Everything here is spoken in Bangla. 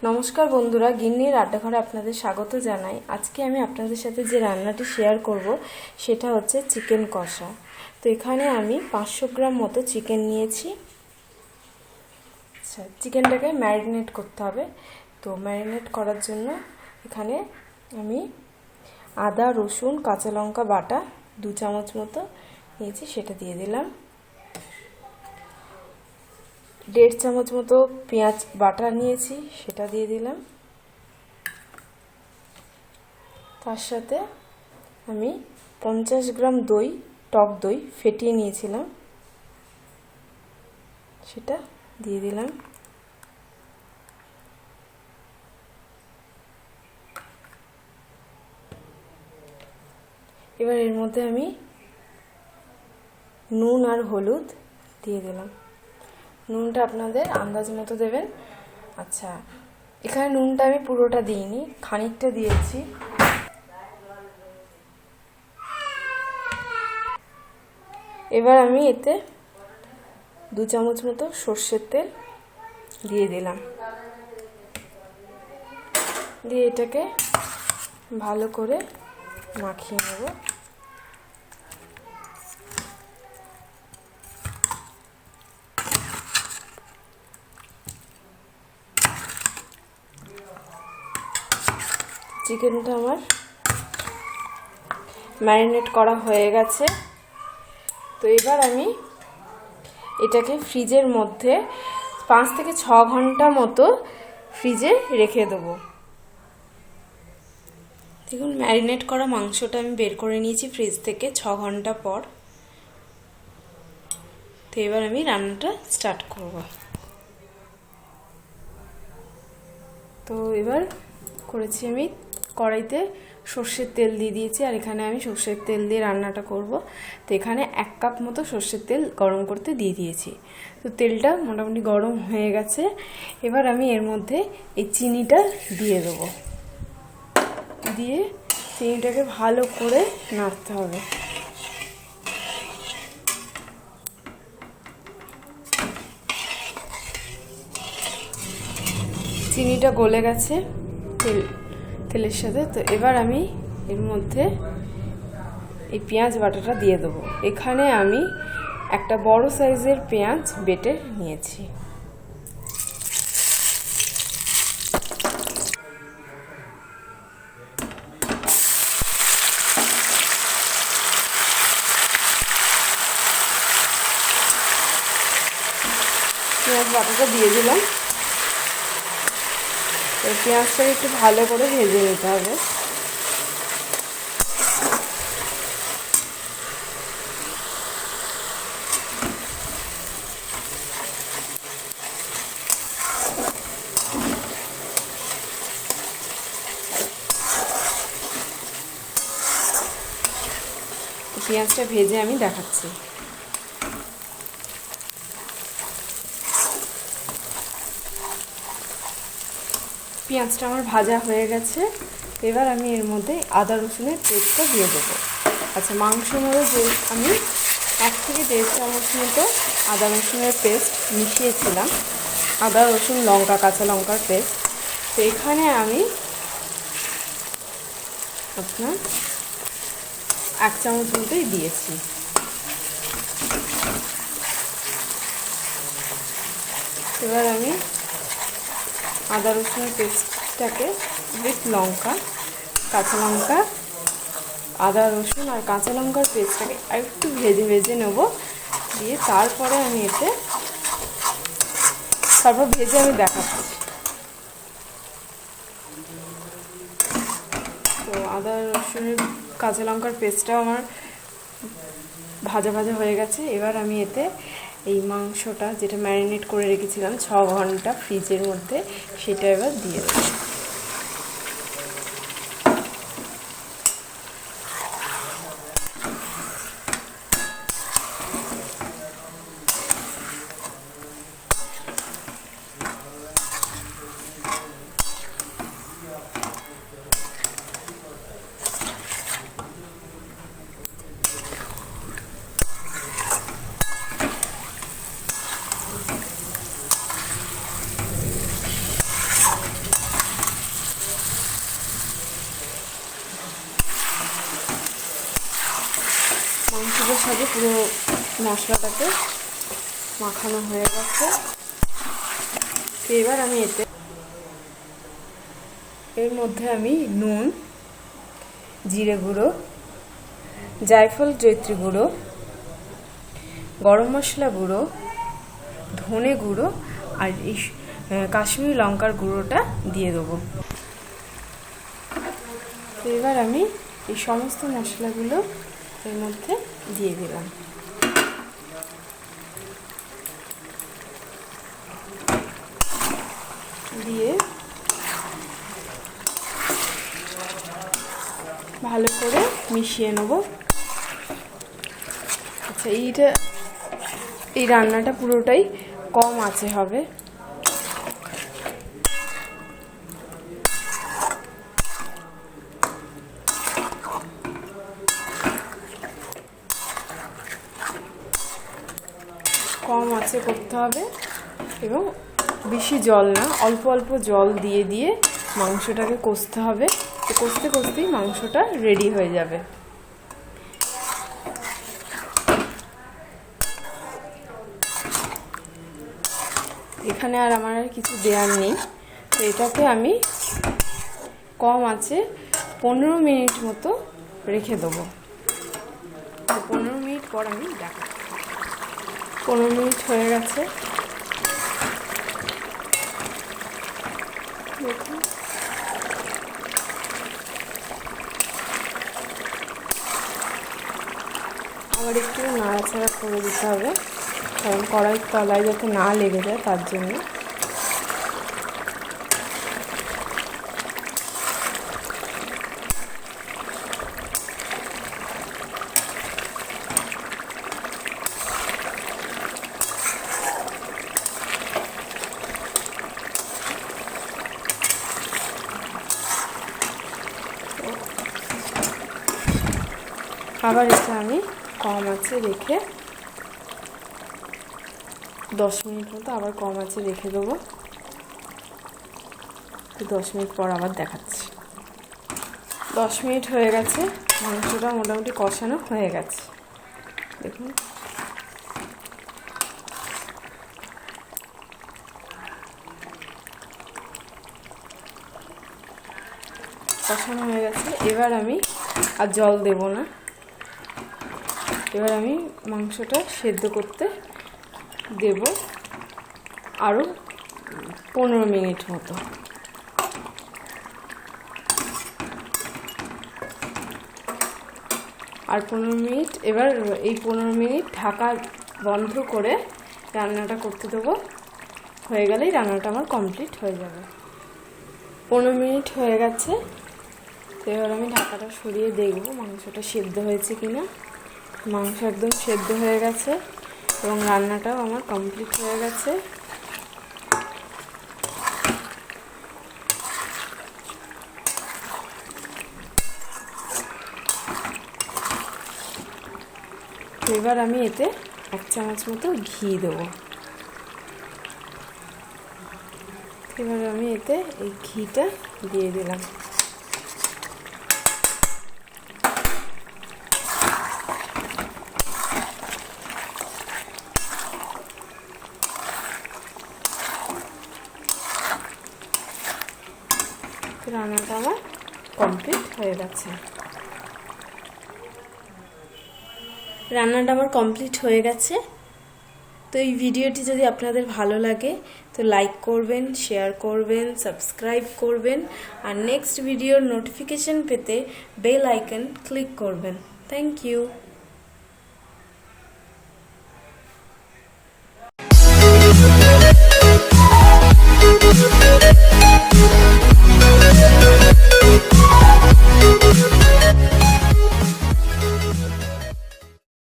নমস্কার বন্ধুরা, গিন্নির আড্ডাঘরে আপনাদের স্বাগত জানাই। আজকে আমি আপনাদের সাথে যে রান্নাটি শেয়ার করব সেটা হচ্ছে চিকেন কষা। তো এখানে আমি 500 গ্রাম মতো চিকেন নিয়েছি। আচ্ছা, চিকেনটাকে ম্যারিনেট করতে হবে। তো ম্যারিনেট করার জন্য এখানে আমি আদা, রসুন, কাঁচা লঙ্কা বাটা 2 চামচ মতো নিয়েছি, সেটা দিয়ে দিলাম। 1.5 চামচ মতো পেঁয়াজ বাটা নিয়েছি, সেটা দিয়ে দিলাম। তার সাথে আমি 50 গ্রাম দই, টক দই ফেটিয়ে নিয়েছিলাম, সেটা দিয়ে দিলাম। এবার এর মধ্যে আমি নুন আর হলুদ দিয়ে দিলাম। নুনটা আপনাদের আন্দাজ মতো দেবেন। আচ্ছা, এখানে নুনটা আমি পুরোটা দিইনি, খানিকটা দিয়েছি। এবার আমি এতে 2 চামচ মতো সর্ষের তেল দিয়ে দিলাম, দিয়ে এটাকে ভালো করে মাখিয়ে নেব। চিকেনটা আমার ম্যারিনেট করা হয়ে গেছে। তো এবার আমি এটাকে ফ্রিজের মধ্যে 5 থেকে 6 ঘন্টা মতো ফ্রিজে রেখে দেবো। দেখুন, ম্যারিনেট করা মাংসটা আমি বের করে নিয়েছি ফ্রিজ থেকে 6 ঘন্টা পর। তো এবার আমি রান্নাটা স্টার্ট করব। তো এবার করেছি আমি কড়াইতে সর্ষের তেল দিয়ে দিয়েছি, আর এখানে আমি সর্ষের তেল দিয়ে রান্নাটা করব। তো এখানে 1 কাপ মতো সর্ষের তেল গরম করতে দিয়ে দিয়েছি। তো তেলটা মোটামুটি গরম হয়ে গেছে। এবার আমি এর মধ্যে এই চিনিটা দিয়ে দেবো, দিয়ে চিনিটাকে ভালো করে নাড়তে হবে। চিনিটা গলে গেছে তেলের সাথে। তো এবার আমি এর মধ্যে এই পেঁয়াজ বাটাটা দিয়ে দেবো। এখানে আমি একটা বড় সাইজের পেঁয়াজ বেটে নিয়েছি। পেঁয়াজ বাটাটা দিয়ে দিলাম। পেঁয়াজটাকে একটু ভালো করে ভেজে নিতে হবে। পেঁয়াজটা ভেজে আমি দেখাচ্ছি। পেঁয়াজটা আমার ভাজা হয়ে গেছে। এবার আমি এর মধ্যে আদা রসুনের পেস্টটা দিয়ে দেবো। আচ্ছা, মাংসের মধ্যে যে আমি 1 থেকে 1.5 চামচ মতো আদা রসুনের পেস্ট মিশিয়েছিলাম, আদা রসুন লঙ্কা কাঁচা লঙ্কার পেস্ট। তো এখানে আমি আপনার 1 চামচ মতোই দিয়েছি। এবার আমি আদা রসুনের পেস্টটাকে উইথ লঙ্কা কাঁচা লঙ্কা, আদা রসুন আর কাঁচা লঙ্কার পেস্টটাকে একটু ভেজে নেব। দিয়ে তারপরে আমি ভেজে আমি দেখাচ্ছি। তো আদা রসুনের কাঁচা লঙ্কার পেস্টটাও আমার ভাজা হয়ে গেছে। এবার আমি এতে এই মাংসটা যেটা ম্যারিনেট করে রেখেছিলাম 6 ঘন্টা ফ্রিজের মধ্যে, সেটা এবার দিয়ে দেবো। ভাবে পুরো মশলাটাকে মাখানো হয়ে গেছে। তো এবার আমি এর মধ্যে আমি নুন, জিরে গুঁড়ো, জায়ফল জৈত্রী গুঁড়ো, গরম মশলা গুঁড়ো, ধনে গুঁড়ো আর এই কাশ্মীরি লঙ্কার গুঁড়োটা দিয়ে দেবো। তো এবার আমি এই সমস্ত মশলাগুলো এর মধ্যে দিয়ে দিলাম। দিয়ে ভালো করে মিশিয়ে নেব। আচ্ছা, এই রান্নাটা পুরোটাই কম আঁচে হবে। কম আঁচে করতে হবে এবং বেশি জল না, অল্প অল্প জল দিয়ে দিয়ে মাংসটাকে কষতে হবে। তো কষতে কষতেই মাংসটা রেডি হয়ে যাবে। এখানে আর আমার আর কিছু দেওয়ার নেই। তো এটাকে আমি কম আঁচে 15 মিনিট মতো রেখে দেবো। 15 মিনিট পর আমি দেখাচ্ছি। 15 মিনিট হয়ে গেছে। দেখুন, আবার একটু নাড়াচাড়া করে দিতে হবে, কারণ কড়াইয়ের তলায় যাতে না লেগে যায় তার জন্য। আবার এটা আমি কম আঁচে রেখে 10 মিনিট মতো আবার কম আঁচে রেখে দেবো। 10 মিনিট পর আবার দেখাচ্ছি। 10 মিনিট হয়ে গেছে, মাংসটা মোটামুটি কষানো হয়ে গেছে। দেখুন, কষানো হয়ে গেছে। এবার আমি আর জল দেব না। এবার আমি মাংসটা সেদ্ধ করতে দেব আরও 15 মিনিট মতো। আর 15 মিনিট, এবার এই 15 মিনিট ঢাকা বন্ধ করে রান্নাটা করতে দেবো। হয়ে গেলেই রান্নাটা আমার কমপ্লিট হয়ে যাবে। 15 মিনিট হয়ে গেছে। তো এবার আমি ঢাকাটা সরিয়ে দেখব মাংসটা সেদ্ধ হয়েছে কিনা। মাংস একদম সেদ্ধ হয়ে গেছে এবং রান্নাটাও আমার কমপ্লিট হয়ে গেছে। এবার আমি এতে 1 চামচ মতো ঘি দেবো। এবার আমি এতে এই ঘিটা দিয়ে দিলাম। রান্নাটা আমার কমপ্লিট হয়ে গেছে। তো এই ভিডিওটি যদি আপনাদের ভালো লাগে তো লাইক করবেন, শেয়ার করবেন, সাবস্ক্রাইব করবেন আর নেক্সট ভিডিওর নোটিফিকেশন পেতে বেল আইকন ক্লিক করবেন। Thank you.